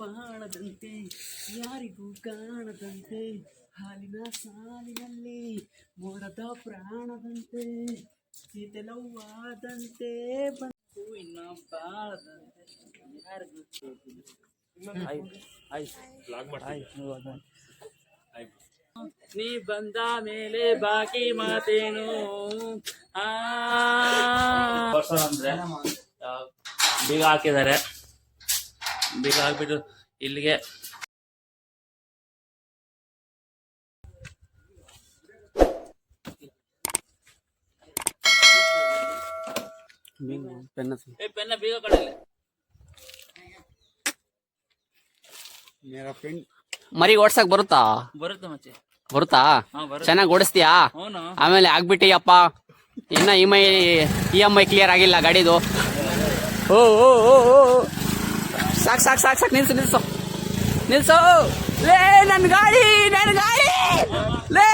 ಬಾಳದಂತೆ ಯಾರಿಗೂ ಕಾಣದಂತೆ ಹಾಲಿನ ಸಾಲಿನಲ್ಲಿ ಮೋಡದ ಪ್ರಾಣದಂತೆ ಶೀತಲವಾದಂತೆ ಬಂತು ಇನ್ನ ಬಾಳದಂತೆ ಯಾರಿಗೂ ನೀ ಬಂದ ಮೇಲೆ ಬಾಕಿ ಮಾತೇನು ಅಂದ್ರೆ ಬೀಗ ಹಾಕಿದ್ದಾರೆ. ಬೀಗ ಹಾಕ್ಬಿಟ್ಟು ಇಲ್ಲಿಗೆ ಪೆನ್ನ ಬೀಗ ಕಡೆಯಲ್ಲಿ ಮರಿ ಓಡ್ಸಕ್ ಬರುತ್ತಾ? ಬರುತ್ತೆ ಮಚ್ಚೆ, ಬರುತ್ತಾ? ಚೆನ್ನಾಗಿ ಓಡಿಸ್ತೀಯಾ? ಆಮೇಲೆ ಆಗ್ಬಿಟ್ಟಿಯಪ್ಪ, ಇನ್ನ EMI ಕ್ಲಿಯರ್ ಆಗಿಲ್ಲ ಗಾಡಿದು. ಓ ಓ ಓ ಸಾಕ್ ಸಾಕ್ ಸಾಕ್ ಸಾಕ್ ನಿಲ್ಸು ನಿಲ್ಸು ನಿಲ್ಸು. ಲೇ ನನ್ ಗಾಡಿ ಲೇ.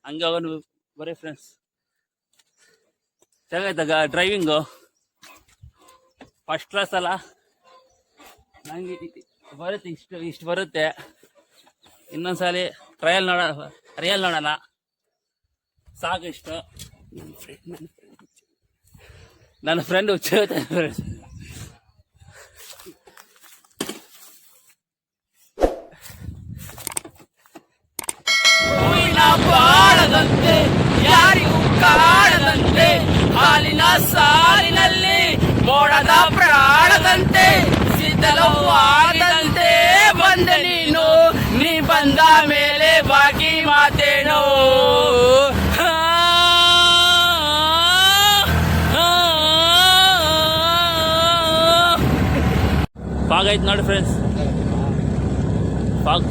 ಹಂಗ ಅವನು ಬರೀ ಫ್ರೆಂಡ್ಸ್ ಚೆನ್ನಾಗಾಯ್ತಾಗ ಡ್ರೈವಿಂಗು ಫಸ್ಟ್ ಕ್ಲಾಸ್ ಅಲ್ಲ. ನಂಗೆ ಬರುತ್ತೆ, ಇಷ್ಟು ಬರುತ್ತೆ. ಇನ್ನೊಂದ್ಸಲಿ ರಿಯಲ್ ನೋಡೋಣ ಸಾಕು. ಇಷ್ಟು ನನ್ನ ಫ್ರೆಂಡ್ ಹುಚ್ಚ ಬಾಳದಂತೆ ಯಾರಿಗೂ ಕಾಣದಂತೆ ಹಾಲಿನ ಸಾಲಿನಲ್ಲಿ ಮೋಡದ ಪ್ರಾಣದಂತೆ ಶೀತಲವಾದಂತೆ ಬಂದ ನೀ ಬಂದ ಮೇಲೆ ಬಾಕಿ ಮಾತೇನೋ. ಫಾಗ್ ಐತೆ ನೋಡಿ ಫ್ರೆಂಡ್ಸ್, ಫಾಗ್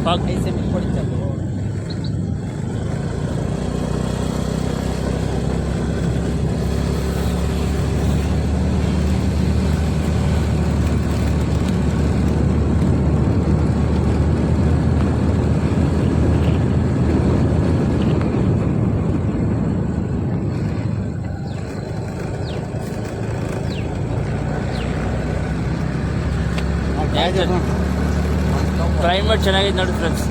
ಕ್ಲೈಮೇಟ್ ಚೆನ್ನಾಗಿದೆ ನೋಡಿ ಫ್ರೆಂಡ್ಸ್.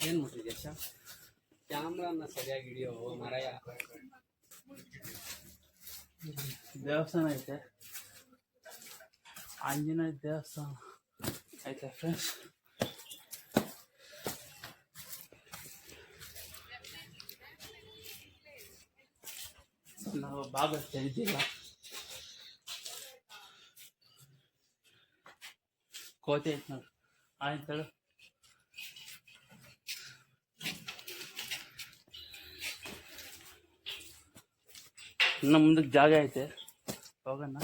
ಏನ್ ಮಾಡ್ತಿದ್ಯಾ ಕ್ಯಾಮ್ರಾನ ಸರಿಯಾಗಿ ಹಿಡಿಯೋ ಮರಯ. ದೇವಸ್ಥಾನ ಐತೆ, ಆಂಜನೇಯ ದೇವಸ್ಥಾನ ಐತೆ ಫ್ರೆಂಡ್ಸ್. ನಾವು ಭಾಗ ತೆಗೆದಿಲ್ಲ. ಕೋಟೆ ಐತೆ ನೋಡಿ, ಆಯ್ತು ಇನ್ನು ಮುಂದಕ್ಕೆ ಜಾಗ ಐತೆ, ಹೋಗೋಣ.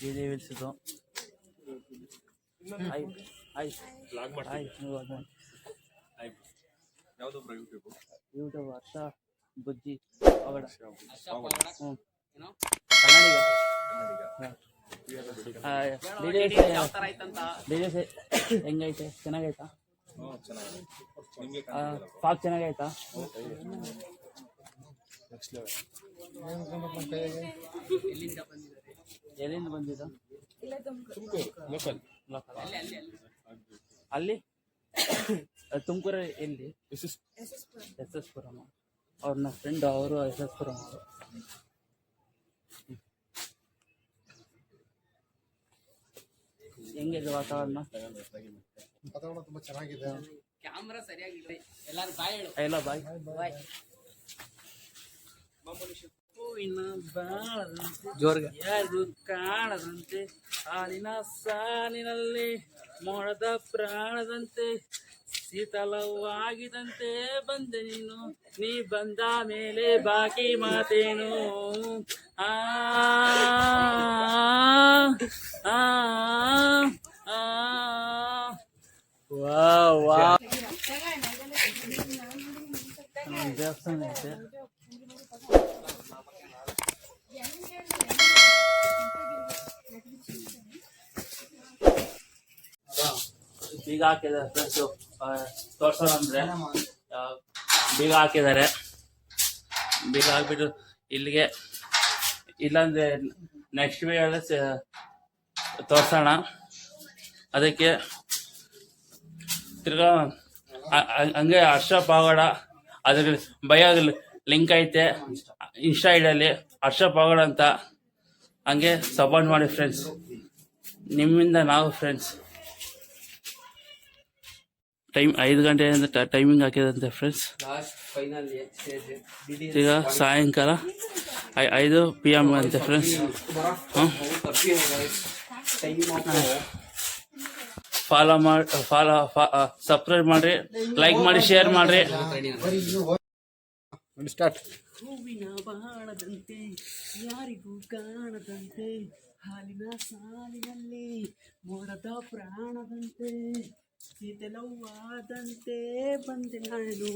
ಜೇಡಿ ವಿಲ್ಸಿದ್ದು ಆಯ್ತು ಆಯ್ತು ಆಯ್ತು. ಯೂಟ್ಯೂಬ್ ಹರ್ಷ ಬುಜ್ಜಿ ಪವಾಡ. ಹ್ಞೂ ಕನ್ನಡಿಗ. ಹೆಂಗೈತೆ? ಚೆನ್ನಾಗೈತಾ? ಪಾಕ್ ಚೆನ್ನಾಗೈತಾ? ಎಲ್ಲಿಂದ ಬಂದಿದ್ದ? ಅಲ್ಲಿ ತುಮಕೂರು ಎಲ್ಲಿ? S S Puram. ಅವ್ರನ್ನ ಫ್ರೆಂಡ್ ಅವರು ಎಸ್ ಎಸ್ ಪುರಂ ಅವರು. ಹೆಂಗಿದೆ ವಾತಾವರಣ? ತುಂಬಾ ಚೆನ್ನಾಗಿದೆ. ಕ್ಯಾಮ್ರಾ ಸರಿಯಾಗಿಲ್ಲ. ಎಲ್ಲಾರು ಬಾಯ್ ಹೇಳು. ಎಲ್ಲ ಬಾಯ್. ಹೂವಿನ ಬಾಳದಂತೆ ಜೋರ್ಗೆ ಯಾರಿಗೂ ಕಾಣದಂತೆ, ಹಾಲಿನ ಸಾಲಿನಲ್ಲಿ ಮೋಡದ ಪ್ರಾಣದಂತೆ, ಶೀತಲವಾಗಿದಂತೆ ಬಂದೆ ನೀನು, ನೀ ಬಂದ ಮೇಲೆ ಬಾಕಿ ಮಾತೇನು. ಆ ಆ ಆ ವಾ ದೇವಸ್ಥಾನ ಐತೆ. ಬೀಗ ಹಾಕಿದ್ದಾರೆ ಫ್ರೆಂಡ್ಸು. ತೋರ್ಸೋಣ ಅಂದ್ರೆ ಬೀಗ ಹಾಕಿದ್ದಾರೆ. ಬೀಗ ಹಾಕ್ಬಿಟ್ಟು ಇಲ್ಲಿಗೆ, ಇಲ್ಲಾಂದ್ರೆ ನೆಕ್ಸ್ಟ್ ವೀಡಿಯೋದಲ್ಲಿ ತೋರ್ಸೋಣ. ಅದಕ್ಕೆ ತಿರ್ಗಾ ಹಂಗೆ ಹರ್ಷ ಪಾವಗಡ ಅದ್ರ ಬಯೋ ಲಿಂಕ್ ಐತೆ ಇನ್ಸ್ಟಾ ಐಡಿಯಲ್ಲಿ, ಹರ್ಷ ಪಾವಗಡ ಅಂತ. ಹಂಗೆ ಸಪೋರ್ಟ್ ಮಾಡಿ ಫ್ರೆಂಡ್ಸ್, ನಿಮ್ಮಿಂದ ನಾವು ಫ್ರೆಂಡ್ಸ್. ಟೈಮ್ 5 ಗಂಟೆಯಿಂದ ಟೈಮಿಂಗ್ ಹಾಕಿದಂತೆ ಫ್ರೆಂಡ್ಸ್. ಈಗ ಸಾಯಂಕಾಲ 5 PM ಅಂತೆ ಫ್ರೆಂಡ್ಸ್. ಸಬ್ಸ್ಕ್ರೈಬ್ ಮಾಡ್ರಿ, ಲೈಕ್ ಮಾಡಿ, ಶೇರ್ ಮಾಡ್ರಿ. ಹೂವಿನ ಬಾಳದಂತೆ ಯಾರಿಗೂ ಕಾಣದಂತೆ, ಹಾಲಿನ ಸಾಲಿನಲ್ಲಿ ಮೋಡದ ಪ್ರಾಣದಂತೆ, ಶೀತಲವಾದಂತೆ ಬಂದೆ ನಾನು,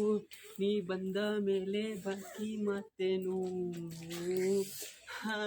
ನೀ ಬಂದ ಮೇಲೆ ಬಾಕಿ ಮತ್ತೇನು. ಹಾ